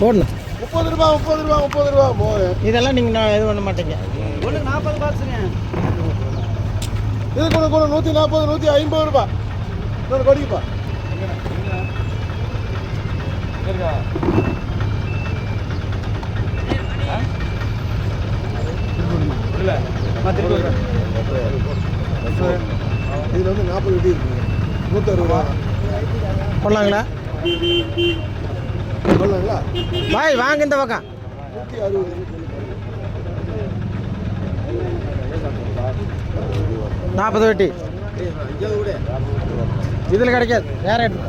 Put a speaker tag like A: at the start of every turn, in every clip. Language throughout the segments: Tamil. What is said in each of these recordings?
A: போடணும்.
B: 30 ரூபா 30 ரூபா 30 ரூபா போய்
A: இதெல்லாம் நீங்கள் இது பண்ண மாட்டீங்க.
C: ஒன்று 40 பாக்ஸுங்க.
B: இது கூட கூட 140 150 ரூபா. இன்னொரு கொடிப்பா.
C: இல்லை
B: இதில் வந்து 40 வெட்டி இருக்குங்க. 160 ரூபா
A: போடலாங்களா?
B: சொல்லலாங்களா?
A: பாய் வாங்க இந்த பக்கம்.
B: 160
A: 40 வெட்டி இதில் கிடைக்காது. வேற எடுத்து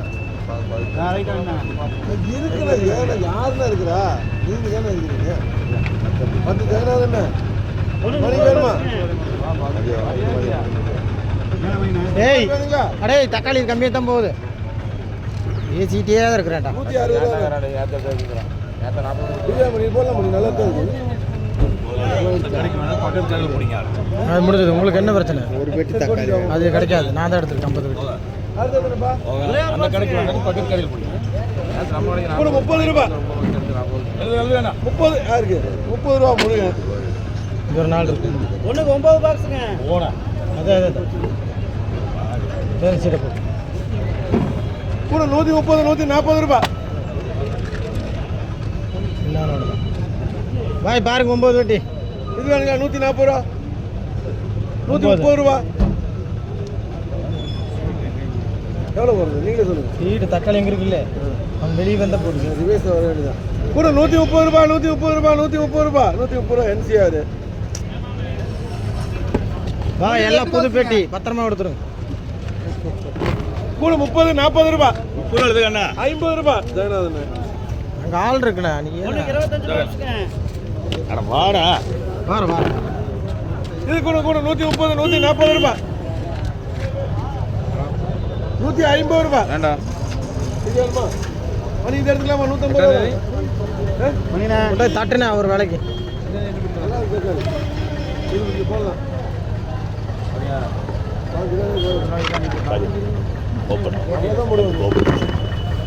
B: இருக்கிற ஏன்னா யாருன்னா இருக்கிறா? நீங்கள் தானே இருக்கிறீங்க. 10 தேங்காய் தானே மணி வேணுமா?
A: ஏய் அடே தக்காளி கம்மியாக தான் போகுது. ஏசிட்டே தான் இருக்கிறேன்டா.
B: 160 ரூபா போடலாம் முடியும். நல்லா தான் இருக்குது.
A: அது முடிஞ்சது. உங்களுக்கு என்ன பிரச்சனை?
B: ஒரு பெட்டி தக்காளி
A: அது கிடைக்காது. நான் தான் எடுத்துருக்கேன் 50 வெட்டி.
C: அந்த கடைக்கு பக்கத்து கடையில் போடுங்க.
B: 30 ரூபா 30 யாருக்கு 30 ரூபா முருகன்.
A: இது ஒரு நாள் இருக்கு.
C: ஒன்றுக்கு 9 பாக்ஸுங்க.
A: ஓடா அதே வேறு சீட்டை போட்டு
B: கூட 130 140 ரூபா.
A: இல்லை பாய் பாருங்க 9 வெட்டி.
B: இது வேணுங்க 140 ரூபா 130 ரூபா. எவ்வளோ வருது நீங்களே சொல்லுங்கள்.
A: சீட்டு தக்காளி எங்கே இருக்குல்ல அவன் வெளியே வந்தால் போடுங்க.
B: ரிவேஸ் வர வேண்டியதான். கூட 130 ரூபா 130 ரூபா 130 ரூபா 130 ரூபா NCR.
A: வா எல்லாம் புது பெட்டி பத்திரமா கொடுத்துருங்க.
B: கூட 30 40 ரூபா
C: 30 எழுதுங்க அண்ணா.
B: 50 ரூபா ஜெகநாதன்.
A: அங்கே ஆள் இருக்குண்ணா. நீங்கள்
C: ஒன்றுக்கு 25 பாக்ஸுங்க. அட வாடா
A: வார வார
B: இது கூட கூட 130 140 ரூபா 150 ரூபா.
C: வேண்டாம்.
B: இது வேணுமா? மணி இது எடுத்துக்கலாமா? 150 ரூபா
A: மணிண்ணா தட்டுண்ணா ஒரு வேலைக்கு.
B: நல்லா இருக்கு தக்காளி. இது இங்கே போடலாம்.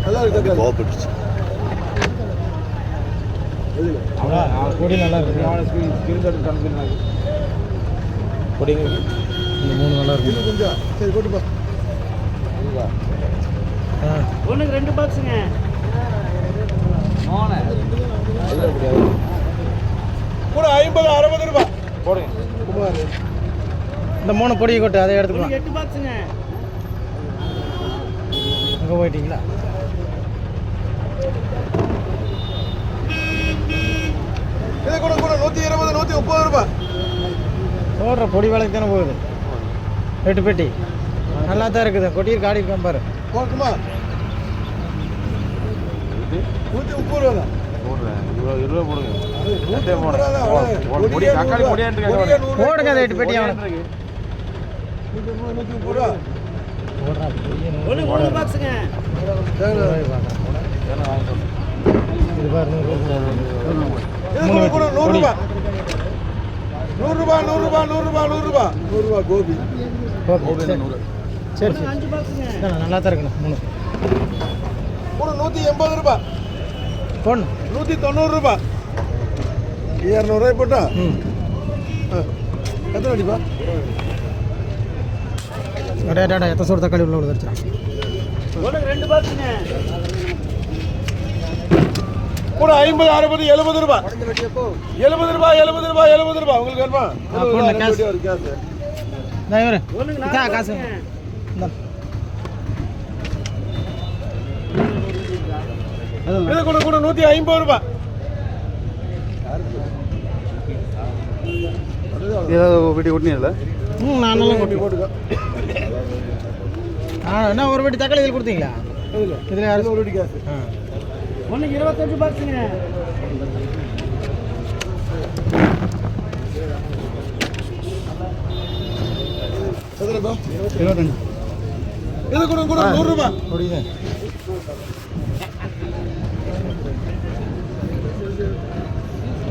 B: நல்லா இருக்கு தக்காளி.
A: பொடி நல்லா இருக்கு.
C: போடுங்க.
A: இந்த 3 நல்லா
B: இது
A: இருக்கு.
B: கொஞ்சம் சரி போட்டுப்பா.
C: ஒன்றுக்கு 2 பாக்ஸுங்க.
B: கூட 50 60 ரூபா
C: போடுங்க.
B: குமார்.
A: இந்த 3 பொடியை கொட்டு அதை எடுத்துக்கலாம்.
C: 8 பாக்ஸுங்க.
A: அங்கே போயிட்டீங்களா?
B: இது கூட கூட 120 130 ரூபா.
A: போடுற பொடி வேலைக்கு தானே போகுது. 8 பெட்டி நல்லா தான் இருக்குது. கொட்டியில் காடி இருக்கான் பாரு.
B: போட்டுமா? 130 ரூபா தான்.
C: போடுறேன். 20 ரூபா போடுங்க.
B: 130 ரூபா தான்.
C: பொடி தக்காளி பொடியான்னு கேட்க.
A: போடுங்க அந்த 8 பெட்டி அவனை.
B: 130 ரூபா.
A: போடுறா
C: ஒன்றுக்கு 3 பாக்ஸுங்க.
A: இது பாரு 100
B: இது கூட கூட 100 ரூபா 100 ரூபா 100 ரூபா 100 ரூபா 100 ரூபா 100 ரூபா கோபி.
A: சரி
C: ஒன்றுக்கு 5 பாக்ஸுங்க.
A: நல்லா தான் இருக்குண்ணா 3
B: கூட 180 ரூபா
A: போடணும்.
B: 190 ரூபா 200 ரூபாய் போட்டா எத்தனை அடிப்பா?
A: அடா எத்தனை சோறு தக்காளி உள்ள விழுந்துருச்சா?
C: ஒன்றுக்கு 2 பாக்ஸுங்க.
B: கூட 50 60 70 ரூபா 70 ரூபா 70 ரூபா 70 ரூபா. உங்களுக்கு வேணுமா?
A: போடுங்க கேஸ்.
B: ஒரு கேஸ்.
A: இவரு
C: ஒன்றுக்கு
A: இதா
C: 4
A: காசு.
C: பாக்ஸுங்க.
A: இந்தா.
B: இது கூட கூட 150 ரூபா.
C: வீட்டு ஒட்டினியல.
A: நான் நல்லா கொட்டி
B: போட்டுக்கோ.
A: என்ன ஒரு பெட்டி தக்காளி இதில் கொடுத்தீங்களா? இதில் யாரும்
B: ஒரு வெடி கேஸ்.
C: ஒன்றுக்கு 25 பாக்ஸுங்க.
B: எத்தனைப்பா?
A: 25.
B: இது கூட கூட 100 ரூபா.
A: முடியுது.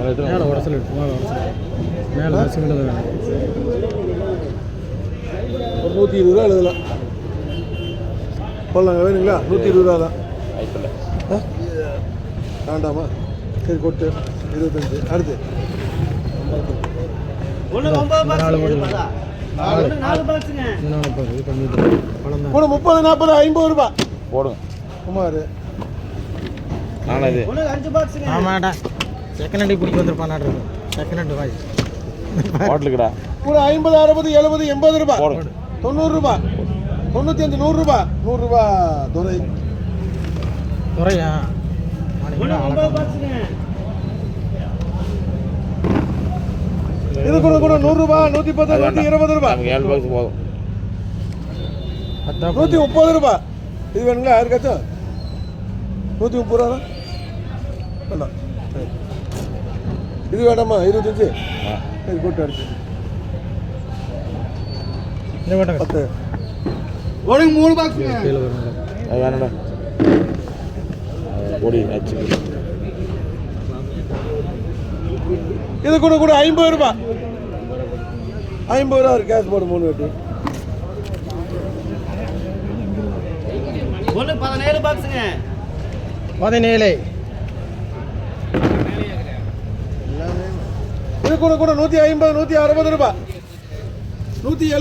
A: மேலே உடச்சல் எடுத்து மேலே சிமெண்ட் வேணும்.
B: ஒரு 120 ரூபா எழுதலாம். போடலாங்க வேணுங்களா? 120 ரூபா தான். வேண்டாமா? சரி கொட்டு 25. அடுத்து கூட 30 40 50 ரூபாய்
C: போடுங்க
B: குமார்.
C: நானும் இது
A: ஆமாடா செகண்ட் ஹேண்ட் பிடிச்சி வந்துருப்பான் செகண்ட் ஹேண்ட் வாய்
C: ஹோட்டலுக்குடா
B: கூட 50 60 70 80 ரூபாய்
C: போடுங்க
B: 90 ரூபாய் 95 100 ரூபாய் 100 ரூபாய் துறை.
A: துறையா
B: இது கூட கூட 100 ரூபாய் 110 120 ரூபாய்
C: நமக்கு 7 பாக்ஸ் போதும்
B: 130 ரூபாய். இது வேணுங்களா யாருக்காச்சும் 130 ரூபா வேண்டாம். இது வேண்டாமா 25. சரி கொட்டு அடுத்து 10. ஒரு 3 பாக்ஸ்
C: அது வேணாடா பொடி ஆச்சு
B: இது கூட கூட 50 ரூபாய் 50 ரூபா ஒரு கேஷ் போடு 3 வெட்டி.
A: 17 பாக்ஸுங்க 17.
B: இது கூட கூட 150 160 ரூபாய் 170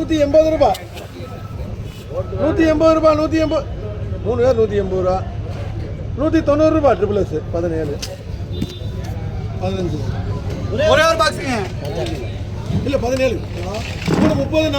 B: 75 ரூபாய் 180 ரூபாய் 180 ரூபாய் 180 3 பேர் 180 ரூபா 190 ரூபாய் ட்ரிபிள் எஸ் 17 15
A: ஒரே ஒரு பாக்ஸுங்க
B: இல்லை 17 கூட 30